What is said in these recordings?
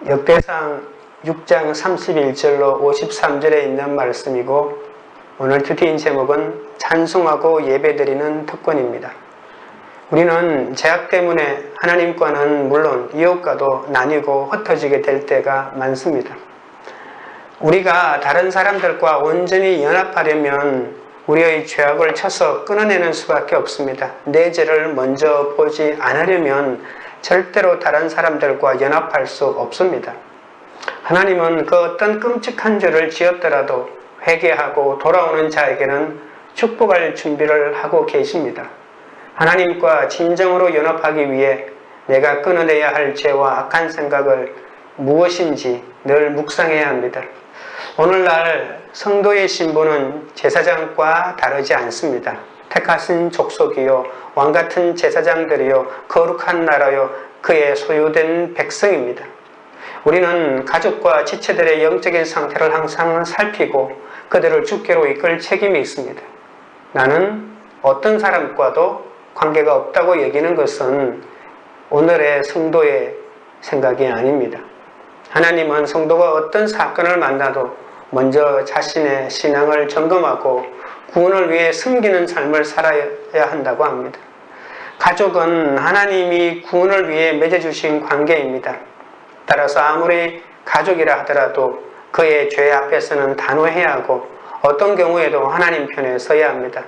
역대상 6장 31절로 53절에 있는 말씀이고, 오늘 큐티인 제목은 찬송하고 예배드리는 특권입니다. 우리는 죄악 때문에 하나님과는 물론 이웃과도 나뉘고 흩어지게 될 때가 많습니다. 우리가 다른 사람들과 온전히 연합하려면 우리의 죄악을 쳐서 끊어내는 수밖에 없습니다. 내 죄를 먼저 보지 않으려면 절대로 다른 사람들과 연합할 수 없습니다. 하나님은 그 어떤 끔찍한 죄를 지었더라도 회개하고 돌아오는 자에게는 축복할 준비를 하고 계십니다. 하나님과 진정으로 연합하기 위해 내가 끊어내야 할 죄와 악한 생각을 무엇인지 늘 묵상해야 합니다. 오늘날 성도의 신분은 제사장과 다르지 않습니다. 택하신 족속이요 왕같은 제사장들이요 거룩한 나라요 그의 소유된 백성입니다. 우리는 가족과 지체들의 영적인 상태를 항상 살피고 그들을 주께로 이끌 책임이 있습니다. 나는 어떤 사람과도 관계가 없다고 여기는 것은 오늘의 성도의 생각이 아닙니다. 하나님은 성도가 어떤 사건을 만나도 먼저 자신의 신앙을 점검하고 구원을 위해 숨기는 삶을 살아야 한다고 합니다. 가족은 하나님이 구원을 위해 맺어주신 관계입니다. 따라서 아무리 가족이라 하더라도 그의 죄 앞에서는 단호해야 하고 어떤 경우에도 하나님 편에 서야 합니다.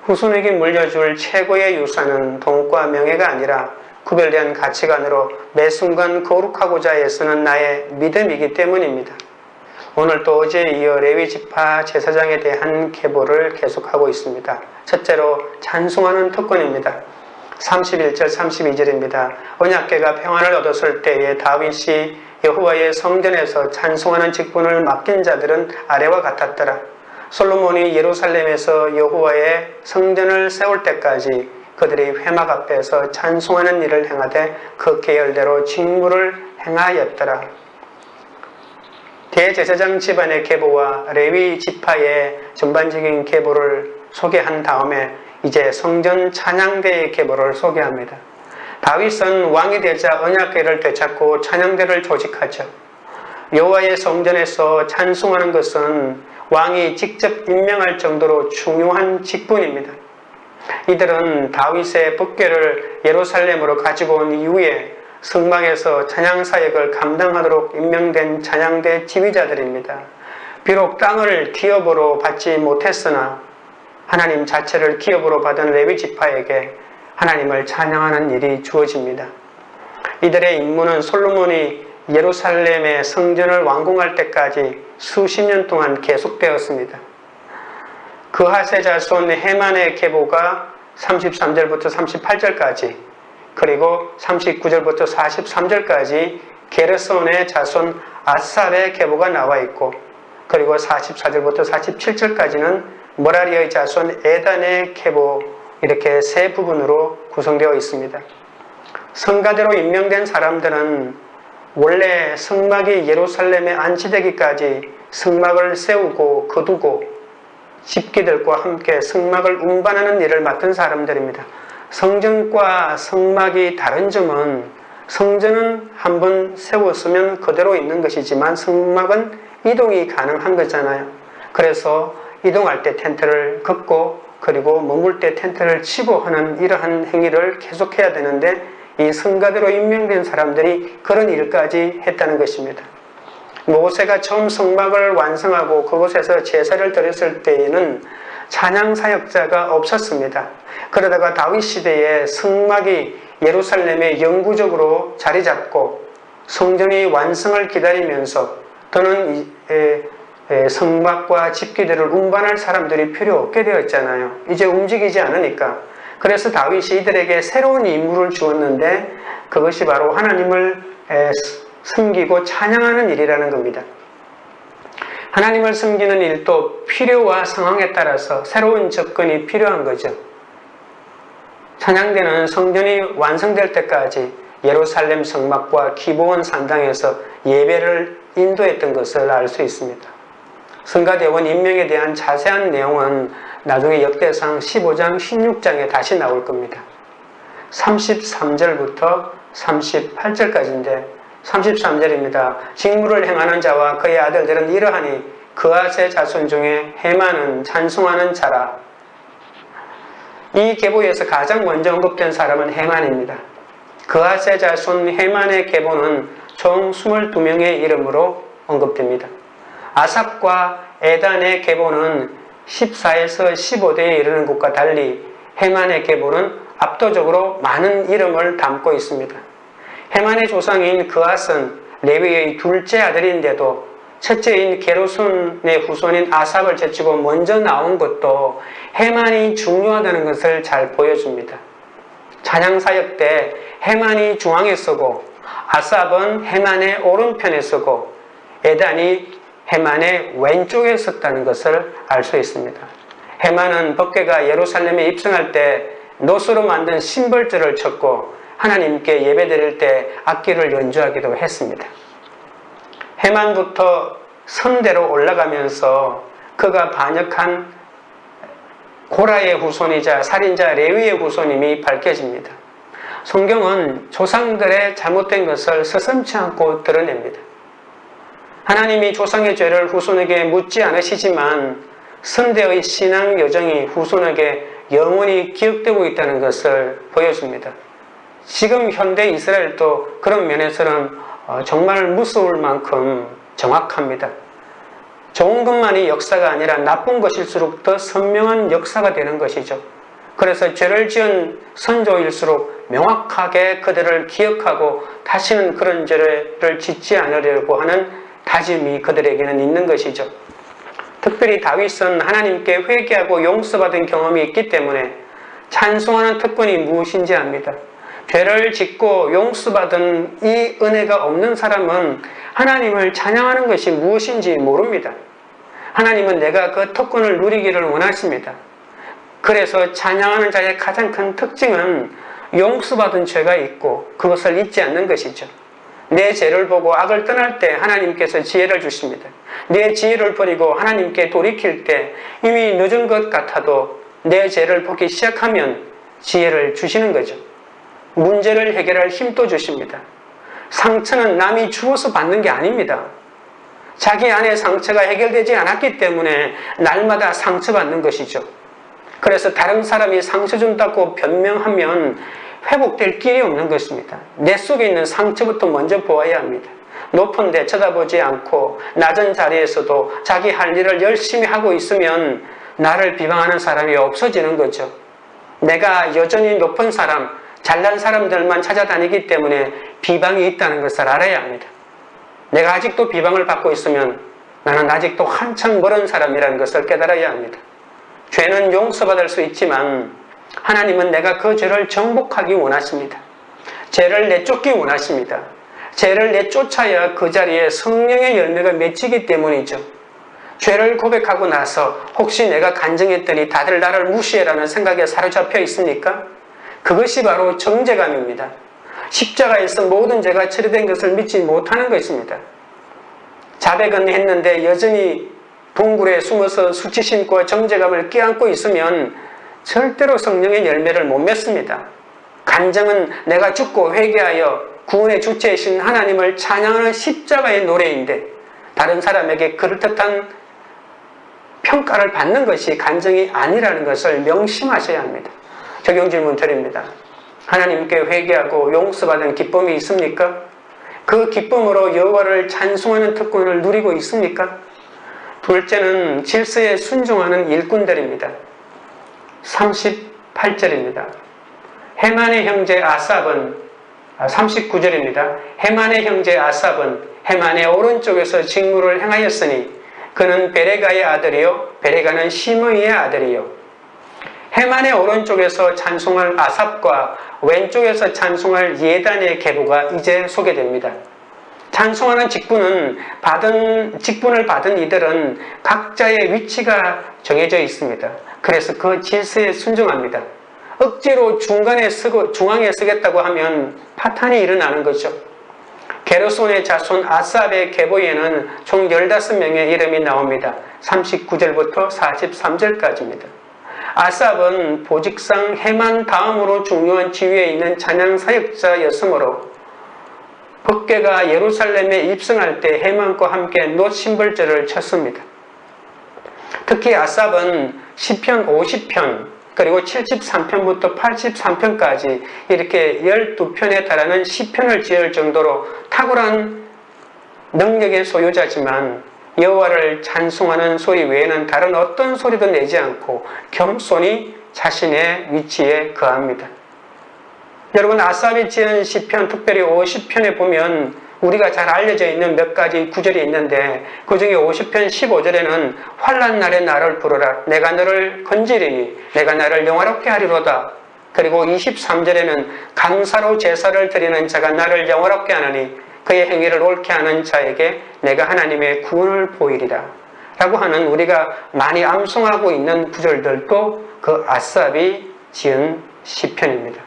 후손에게 물려줄 최고의 유산은 돈과 명예가 아니라 구별된 가치관으로 매 순간 거룩하고자 애쓰는 나의 믿음이기 때문입니다. 오늘도 어제에 이어 레위지파 제사장에 대한 계보를 계속하고 있습니다. 첫째로 찬송하는 특권입니다. 31절 32절입니다. 언약궤가 평안을 얻었을 때에 다윗이 여호와의 성전에서 찬송하는 직분을 맡긴 자들은 아래와 같았더라. 솔로몬이 예루살렘에서 여호와의 성전을 세울 때까지 그들이 회막 앞에서 찬송하는 일을 행하되 그 계열대로 직무를 행하였더라. 대제사장 집안의 계보와 레위 지파의 전반적인 계보를 소개한 다음에 이제 성전 찬양대의 계보를 소개합니다. 다윗은 왕이 되자 언약궤를 되찾고 찬양대를 조직하죠. 여호와의 성전에서 찬송하는 것은 왕이 직접 임명할 정도로 중요한 직분입니다. 이들은 다윗의 법궤를 예루살렘으로 가지고 온 이후에 성막에서 찬양 사역을 감당하도록 임명된 찬양대 지휘자들입니다. 비록 땅을 기업으로 받지 못했으나 하나님 자체를 기업으로 받은 레위 지파에게 하나님을 찬양하는 일이 주어집니다. 이들의 임무는 솔로몬이 예루살렘의 성전을 완공할 때까지 수십 년 동안 계속되었습니다. 그하세 자손 헤만의 계보가 33절부터 38절까지, 그리고 39절부터 43절까지 게르손의 자손 아삽의 계보가 나와 있고, 그리고 44절부터 47절까지는 머라리의 자손 에단의 계보, 이렇게 세 부분으로 구성되어 있습니다. 성가대로 임명된 사람들은 원래 성막이 예루살렘에 안치되기까지 성막을 세우고 거두고 집기들과 함께 성막을 운반하는 일을 맡은 사람들입니다. 성전과 성막이 다른 점은 성전은 한번 세웠으면 그대로 있는 것이지만 성막은 이동이 가능한 거잖아요. 그래서 이동할 때 텐트를 걷고 그리고 머물 때 텐트를 치고 하는 이러한 행위를 계속해야 되는데 이 성가대로 임명된 사람들이 그런 일까지 했다는 것입니다. 모세가 처음 성막을 완성하고 그곳에서 제사를 드렸을 때에는 찬양 사역자가 없었습니다. 그러다가 다윗 시대에 성막이 예루살렘에 영구적으로 자리 잡고 성전이 완성을 기다리면서 또는 성막과 집기들을 운반할 사람들이 필요 없게 되었잖아요. 이제 움직이지 않으니까. 그래서 다윗이 이들에게 새로운 임무를 주었는데 그것이 바로 하나님을 섬기고 찬양하는 일이라는 겁니다. 하나님을 섬기는 일도 필요와 상황에 따라서 새로운 접근이 필요한 거죠. 찬양대는 성전이 완성될 때까지 예루살렘 성막과 기브온 산당에서 예배를 인도했던 것을 알 수 있습니다. 성가대원 임명에 대한 자세한 내용은 나중에 역대상 15장, 16장에 다시 나올 겁니다. 33절부터 38절까지인데 33절입니다. 직무를 행하는 자와 그의 아들들은 이러하니 그앗의 자손 중에 헤만은 찬송하는 자라. 이 계보에서 가장 먼저 언급된 사람은 헤만입니다. 그앗의 자손 헤만의 계보는 총 22명의 이름으로 언급됩니다. 아삽과 에단의 계보는 14에서 15대에 이르는 것과 달리 헤만의 계보는 압도적으로 많은 이름을 담고 있습니다. 헤만의 조상인 그앗은 레위의 둘째 아들인데도 첫째인 게르손의 후손인 아삽을 제치고 먼저 나온 것도 헤만이 중요하다는 것을 잘 보여줍니다. 찬양사역 때 헤만이 중앙에 서고 아삽은 헤만의 오른편에 서고 에단이 헤만의 왼쪽에 섰다는 것을 알 수 있습니다. 헤만은 법궤가 예루살렘에 입성할 때 노스로 만든 심벌줄을 쳤고 하나님께 예배드릴 때 악기를 연주하기도 했습니다. 헤만부터 선대로 올라가면서 그가 반역한 고라의 후손이자 살인자 레위의 후손임이 밝혀집니다. 성경은 조상들의 잘못된 것을 서슴지 않고 드러냅니다. 하나님이 조상의 죄를 후손에게 묻지 않으시지만 선대의 신앙 여정이 후손에게 영원히 기억되고 있다는 것을 보여줍니다. 지금 현대 이스라엘도 그런 면에서는 정말 무서울 만큼 정확합니다. 좋은 것만이 역사가 아니라 나쁜 것일수록 더 선명한 역사가 되는 것이죠. 그래서 죄를 지은 선조일수록 명확하게 그들을 기억하고 다시는 그런 죄를 짓지 않으려고 하는 다짐이 그들에게는 있는 것이죠. 특별히 다윗은 하나님께 회개하고 용서받은 경험이 있기 때문에 찬송하는 특권이 무엇인지 압니다. 죄를 짓고 용서받은 이 은혜가 없는 사람은 하나님을 찬양하는 것이 무엇인지 모릅니다. 하나님은 내가 그 특권을 누리기를 원하십니다. 그래서 찬양하는 자의 가장 큰 특징은 용서받은 죄가 있고 그것을 잊지 않는 것이죠. 내 죄를 보고 악을 떠날 때 하나님께서 지혜를 주십니다. 내 지혜를 버리고 하나님께 돌이킬 때 이미 늦은 것 같아도 내 죄를 보기 시작하면 지혜를 주시는 거죠. 문제를 해결할 힘도 주십니다. 상처는 남이 주어서 받는 게 아닙니다. 자기 안에 상처가 해결되지 않았기 때문에 날마다 상처받는 것이죠. 그래서 다른 사람이 상처 준다고 변명하면 회복될 길이 없는 것입니다. 내 속에 있는 상처부터 먼저 보아야 합니다. 높은 데 쳐다보지 않고 낮은 자리에서도 자기 할 일을 열심히 하고 있으면 나를 비방하는 사람이 없어지는 거죠. 내가 여전히 높은 사람, 잘난 사람들만 찾아다니기 때문에 비방이 있다는 것을 알아야 합니다. 내가 아직도 비방을 받고 있으면 나는 아직도 한참 멀은 사람이라는 것을 깨달아야 합니다. 죄는 용서받을 수 있지만 하나님은 내가 그 죄를 정복하기 원하십니다. 죄를 내쫓기 원하십니다. 죄를 내쫓아야 그 자리에 성령의 열매가 맺히기 때문이죠. 죄를 고백하고 나서 혹시 내가 간증했더니 다들 나를 무시해라는 생각에 사로잡혀 있습니까? 그것이 바로 정죄감입니다. 십자가에서 모든 죄가 처리된 것을 믿지 못하는 것입니다. 자백은 했는데 여전히 동굴에 숨어서 수치심과 정죄감을 껴안고 있으면 절대로 성령의 열매를 못 맺습니다. 간증은 내가 죽고 회개하여 구원의 주체이신 하나님을 찬양하는 십자가의 노래인데 다른 사람에게 그럴듯한 평가를 받는 것이 간증이 아니라는 것을 명심하셔야 합니다. 적용 질문 드립니다. 하나님께 회개하고 용서받은 기쁨이 있습니까? 그 기쁨으로 여호와를 찬송하는 특권을 누리고 있습니까? 둘째는 질서에 순종하는 일꾼들입니다. 38절입니다. 헤만의 형제 아삽은 39절입니다. 헤만의 형제 아삽은 헤만의 오른쪽에서 직무를 행하였으니 그는 베레가의 아들이요 베레가는 시므이의 아들이요. 헤만의 오른쪽에서 찬송할 아삽과 왼쪽에서 찬송할 예단의 계보가 이제 소개됩니다. 찬송하는 직분을 받은 이들은 각자의 위치가 정해져 있습니다. 그래서 그 질서에 순종합니다. 억지로 중앙에 서겠다고 하면 파탄이 일어나는 거죠. 게르손의 자손 아삽의 계보에는 총 15명의 이름이 나옵니다. 39절부터 43절까지입니다. 아삽은 보직상 헤만 다음으로 중요한 지위에 있는 찬양 사역자였으므로 법궤가 예루살렘에 입성할 때 해만과 함께 놋신벌절을 쳤습니다. 특히 아삽은 시편 50편 그리고 73편부터 83편까지 이렇게 12편에 달하는 시편을 지을 정도로 탁월한 능력의 소유자지만 여호와를 찬송하는 소리 외에는 다른 어떤 소리도 내지 않고 겸손히 자신의 위치에 거합니다. 여러분, 아삽이 지은 시편, 특별히 50편에 보면 우리가 잘 알려져 있는 몇 가지 구절이 있는데 그 중에 50편 15절에는 환난 날에 나를 부르라, 내가 너를 건지리니 내가 나를 영화롭게 하리로다. 그리고 23절에는 감사로 제사를 드리는 자가 나를 영화롭게 하느니 그의 행위를 옳게 하는 자에게 내가 하나님의 구원을 보이리라 라고 하는 우리가 많이 암송하고 있는 구절들도 그 아삽이 지은 시편입니다.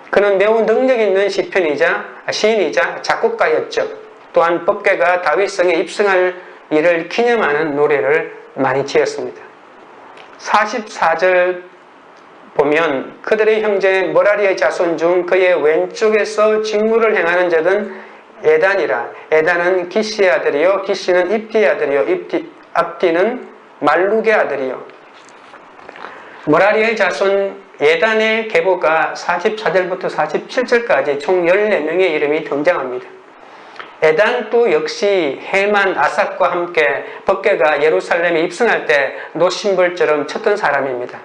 그는 매우 능력 있는 시인이자 작곡가였죠. 또한 법궤가 다윗성에 입성할 일을 기념하는 노래를 많이 지었습니다. 44절 보면 그들의 형제 머라리의 자손 중 그의 왼쪽에서 직무를 행하는 자는 에단이라. 에단은 기시의 아들이요 기시는 입디의 아들이요 압디는 말룩의 아들이요. 머라리의 자손 에단의 계보가 44절부터 47절까지 총 14명의 이름이 등장합니다. 에단도 역시 해만, 아삭과 함께 법궤가 예루살렘에 입성할 때 놋신벌처럼 쳤던 사람입니다.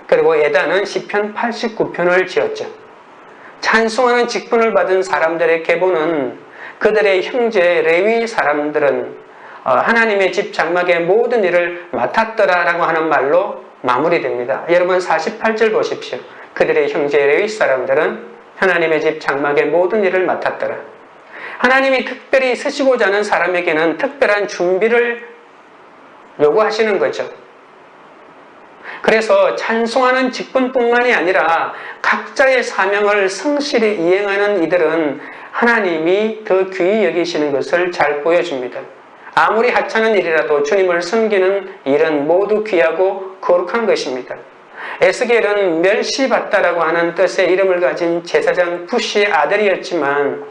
그리고 에단은 시편 89편을 지었죠. 찬송하는 직분을 받은 사람들의 계보는 그들의 형제 레위 사람들은 하나님의 집 장막의 모든 일을 맡았더라라고 하는 말로 마무리됩니다. 여러분 48절 보십시오. 그들의 형제 레위 사람들은 하나님의 집 장막의 모든 일을 맡았더라. 하나님이 특별히 쓰시고자 하는 사람에게는 특별한 준비를 요구하시는 거죠. 그래서 찬송하는 직분뿐만이 아니라 각자의 사명을 성실히 이행하는 이들은 하나님이 더 귀히 여기시는 것을 잘 보여줍니다. 아무리 하찮은 일이라도 주님을 섬기는 일은 모두 귀하고 거룩한 것입니다. 에스겔은 멸시받다라고 하는 뜻의 이름을 가진 제사장 부시의 아들이었지만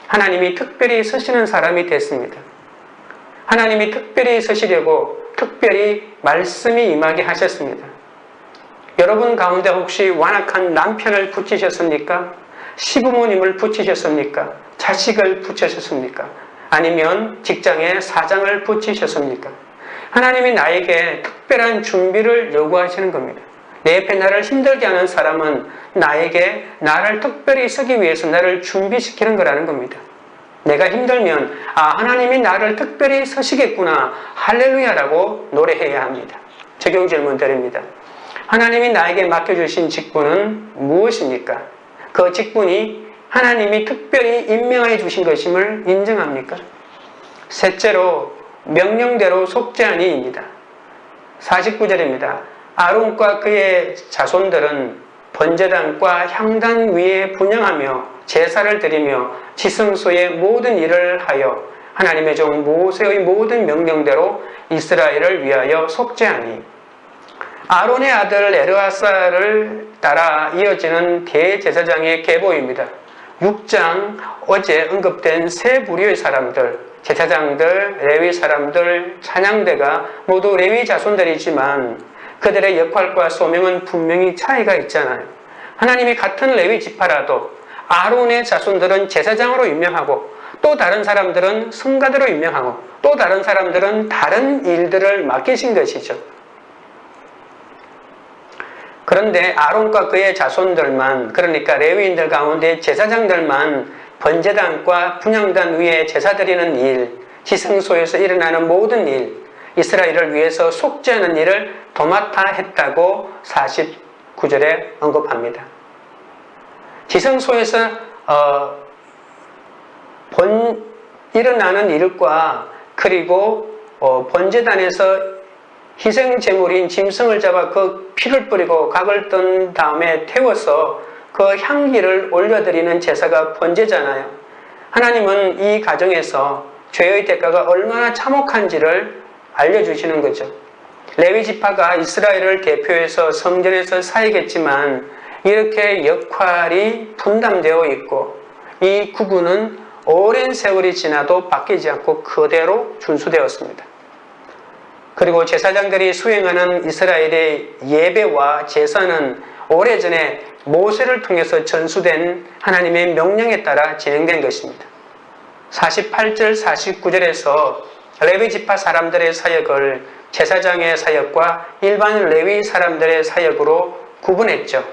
하나님이 특별히 쓰시는 사람이 됐습니다. 하나님이 특별히 쓰시려고 특별히 말씀이 임하게 하셨습니다. 여러분 가운데 혹시 완악한 남편을 붙이셨습니까? 시부모님을 붙이셨습니까? 자식을 붙이셨습니까? 아니면 직장에 사장을 붙이셨습니까? 하나님이 나에게 특별한 준비를 요구하시는 겁니다. 내 옆에 나를 힘들게 하는 사람은 나에게 나를 특별히 쓰기 위해서 나를 준비시키는 거라는 겁니다. 내가 힘들면 하나님이 나를 특별히 쓰시겠구나 할렐루야라고 노래해야 합니다. 적용 질문 드립니다. 하나님이 나에게 맡겨주신 직분은 무엇입니까? 그 직분이 하나님이 특별히 임명해 주신 것임을 인정합니까? 셋째로 명령대로 속죄하니입니다. 49절입니다. 아론과 그의 자손들은 번제단과 향단 위에 분향하며 제사를 드리며 지성소의 모든 일을 하여 하나님의 종 모세의 모든 명령대로 이스라엘을 위하여 속죄하니. 아론의 아들 엘르아사를 따라 이어지는 대제사장의 계보입니다. 6장 어제 언급된 세 부류의 사람들, 제사장들, 레위 사람들, 찬양대가 모두 레위 자손들이지만 그들의 역할과 소명은 분명히 차이가 있잖아요. 하나님이 같은 레위 지파라도 아론의 자손들은 제사장으로 임명하고 또 다른 사람들은 성가대로 임명하고 또 다른 사람들은 다른 일들을 맡기신 것이죠. 그런데 아론과 그의 자손들만, 그러니까 레위인들 가운데 제사장들만 번제단과 분향단 위에 제사 드리는 일, 지성소에서 일어나는 모든 일, 이스라엘을 위해서 속죄하는 일을 도맡아 했다고 49절에 언급합니다. 지성소에서 일어나는 일과 그리고 번제단에서 희생제물인 짐승을 잡아 그 피를 뿌리고 각을 뜬 다음에 태워서 그 향기를 올려드리는 제사가 번제잖아요. 하나님은 이 가정에서 죄의 대가가 얼마나 참혹한지를 알려주시는 거죠. 레위 지파가 이스라엘을 대표해서 성전에서 사역했지만 이렇게 역할이 분담되어 있고 이 구분은 오랜 세월이 지나도 바뀌지 않고 그대로 준수되었습니다. 그리고 제사장들이 수행하는 이스라엘의 예배와 제사는 오래전에 모세를 통해서 전수된 하나님의 명령에 따라 진행된 것입니다. 48절 49절에서 레위 지파 사람들의 사역을 제사장의 사역과 일반 레위 사람들의 사역으로 구분했죠.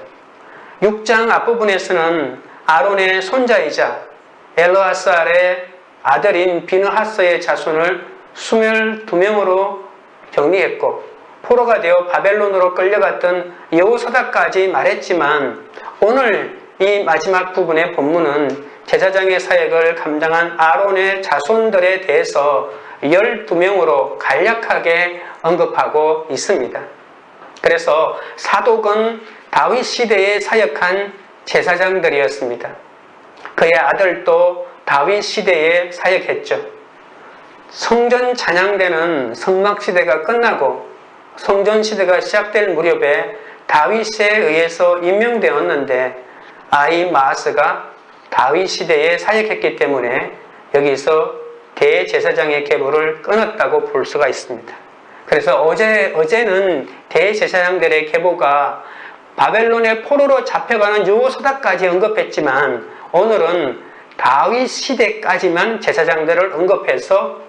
6장 앞부분에서는 아론의 손자이자 엘르아살의 아들인 비느하스의 자손을 22명으로 정리했고, 포로가 되어 바벨론으로 끌려갔던 여호사닥까지 말했지만, 오늘 이 마지막 부분의 본문은 제사장의 사역을 감당한 아론의 자손들에 대해서 12명으로 간략하게 언급하고 있습니다. 그래서 사독은 다윗 시대에 사역한 제사장들이었습니다. 그의 아들도 다윗 시대에 사역했죠. 성전 찬양대는 성막시대가 끝나고 성전시대가 시작될 무렵에 다윗에 의해서 임명되었는데, 아히마아스가 다윗 시대에 사역했기 때문에 여기서 대제사장의 계보를 끊었다고 볼 수가 있습니다. 그래서 어제는 대제사장들의 계보가 바벨론의 포로로 잡혀가는 여호사닥까지 언급했지만, 오늘은 다윗 시대까지만 제사장들을 언급해서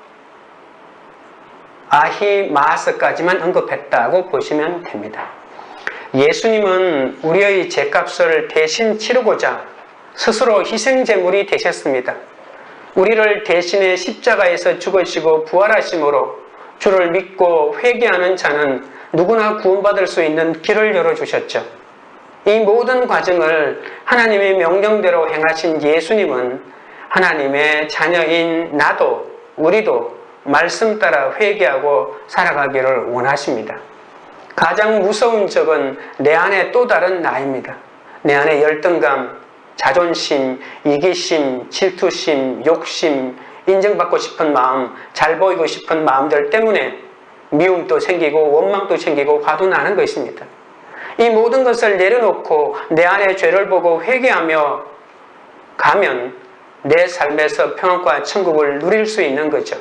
아히마아스까지만 언급했다고 보시면 됩니다. 예수님은 우리의 죄값을 대신 치르고자 스스로 희생제물이 되셨습니다. 우리를 대신해 십자가에서 죽으시고 부활하심으로 주를 믿고 회개하는 자는 누구나 구원받을 수 있는 길을 열어주셨죠. 이 모든 과정을 하나님의 명령대로 행하신 예수님은 하나님의 자녀인 나도, 우리도 말씀 따라 회개하고 살아가기를 원하십니다. 가장 무서운 적은 내 안에 또 다른 나입니다. 내 안에 열등감, 자존심, 이기심, 질투심, 욕심, 인정받고 싶은 마음, 잘 보이고 싶은 마음들 때문에 미움도 생기고 원망도 생기고 화도 나는 것입니다. 이 모든 것을 내려놓고 내 안에 죄를 보고 회개하며 가면 내 삶에서 평안과 천국을 누릴 수 있는 거죠.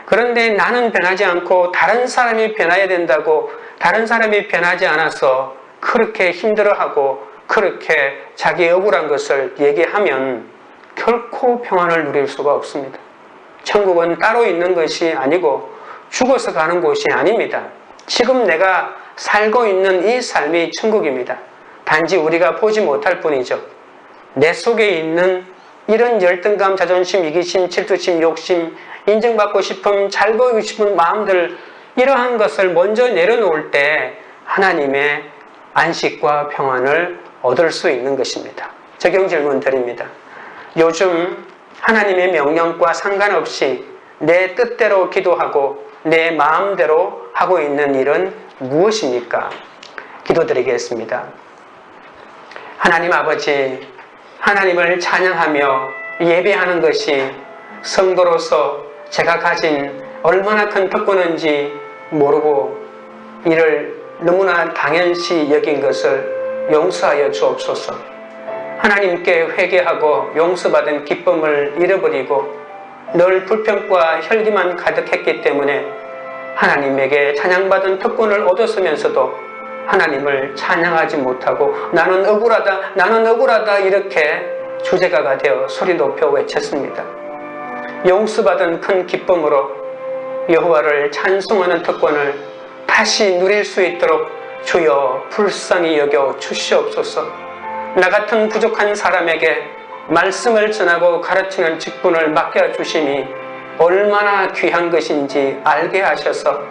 그런데 나는 변하지 않고 다른 사람이 변해야 된다고 다른 사람이 변하지 않아서 그렇게 힘들어하고 그렇게 자기 억울한 것을 얘기하면 결코 평안을 누릴 수가 없습니다. 천국은 따로 있는 것이 아니고 죽어서 가는 곳이 아닙니다. 지금 내가 살고 있는 이 삶이 천국입니다. 단지 우리가 보지 못할 뿐이죠. 내 속에 있는 이런 열등감, 자존심, 이기심, 질투심, 욕심, 인정받고 싶음, 잘 보이고 싶은 마음들, 이러한 것을 먼저 내려놓을 때 하나님의 안식과 평안을 얻을 수 있는 것입니다. 적용 질문 드립니다. 요즘 하나님의 명령과 상관없이 내 뜻대로 기도하고 내 마음대로 하고 있는 일은 무엇입니까? 기도드리겠습니다. 하나님 아버지, 하나님을 찬양하며 예배하는 것이 성도로서 제가 가진 얼마나 큰 특권인지 모르고 이를 너무나 당연시 여긴 것을 용서하여 주옵소서. 하나님께 회개하고 용서받은 기쁨을 잃어버리고 늘 불평과 혈기만 가득했기 때문에 하나님에게 찬양받은 특권을 얻었으면서도 하나님을 찬양하지 못하고 나는 억울하다 이렇게 주제가가 되어 소리 높여 외쳤습니다. 용서받은 큰 기쁨으로 여호와를 찬송하는 특권을 다시 누릴 수 있도록 주여 불쌍히 여겨 주시옵소서. 나 같은 부족한 사람에게 말씀을 전하고 가르치는 직분을 맡겨주심이 얼마나 귀한 것인지 알게 하셔서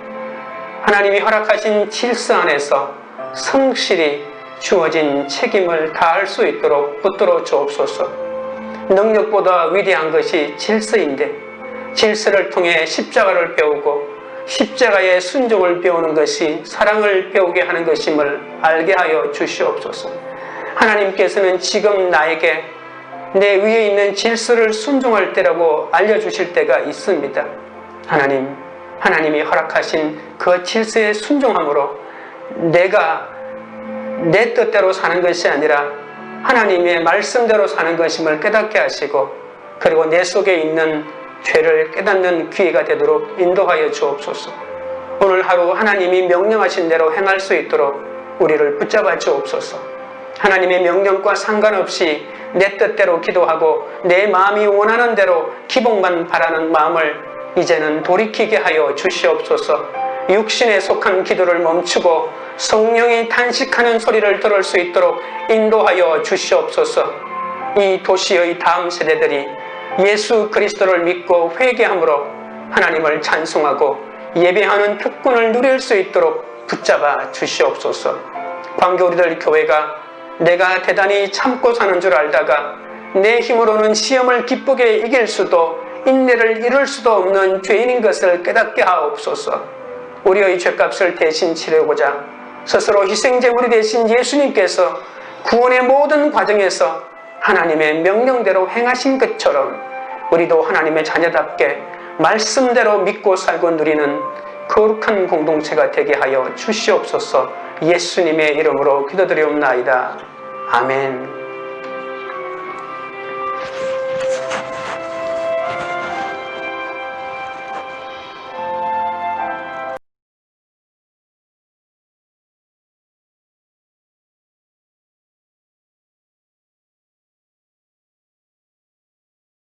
하나님이 허락하신 질서 안에서 성실히 주어진 책임을 다할 수 있도록 붙들어 주옵소서. 능력보다 위대한 것이 질서인데 질서를 통해 십자가를 배우고 십자가의 순종을 배우는 것이 사랑을 배우게 하는 것임을 알게 하여 주시옵소서. 하나님께서는 지금 나에게 내 위에 있는 질서를 순종할 때라고 알려주실 때가 있습니다. 하나님이 허락하신 그 질서에 순종함으로 내가 내 뜻대로 사는 것이 아니라 하나님의 말씀대로 사는 것임을 깨닫게 하시고 그리고 내 속에 있는 죄를 깨닫는 기회가 되도록 인도하여 주옵소서. 오늘 하루 하나님이 명령하신 대로 행할 수 있도록 우리를 붙잡아 주옵소서. 하나님의 명령과 상관없이 내 뜻대로 기도하고 내 마음이 원하는 대로 기복만 바라는 마음을 이제는 돌이키게 하여 주시옵소서. 육신에 속한 기도를 멈추고 성령이 탄식하는 소리를 들을 수 있도록 인도하여 주시옵소서. 이 도시의 다음 세대들이 예수 그리스도를 믿고 회개함으로 하나님을 찬송하고 예배하는 특권을 누릴 수 있도록 붙잡아 주시옵소서. 광교 우리들 교회가 내가 대단히 참고 사는 줄 알다가 내 힘으로는 시험을 기쁘게 이길 수도 인내를 이룰 수도 없는 죄인인 것을 깨닫게 하옵소서. 우리의 죄값을 대신 치르고자 스스로 희생제물이 되신 예수님께서 구원의 모든 과정에서 하나님의 명령대로 행하신 것처럼 우리도 하나님의 자녀답게 말씀대로 믿고 살고 누리는 거룩한 공동체가 되게 하여 주시옵소서. 예수님의 이름으로 기도드리옵나이다. 아멘.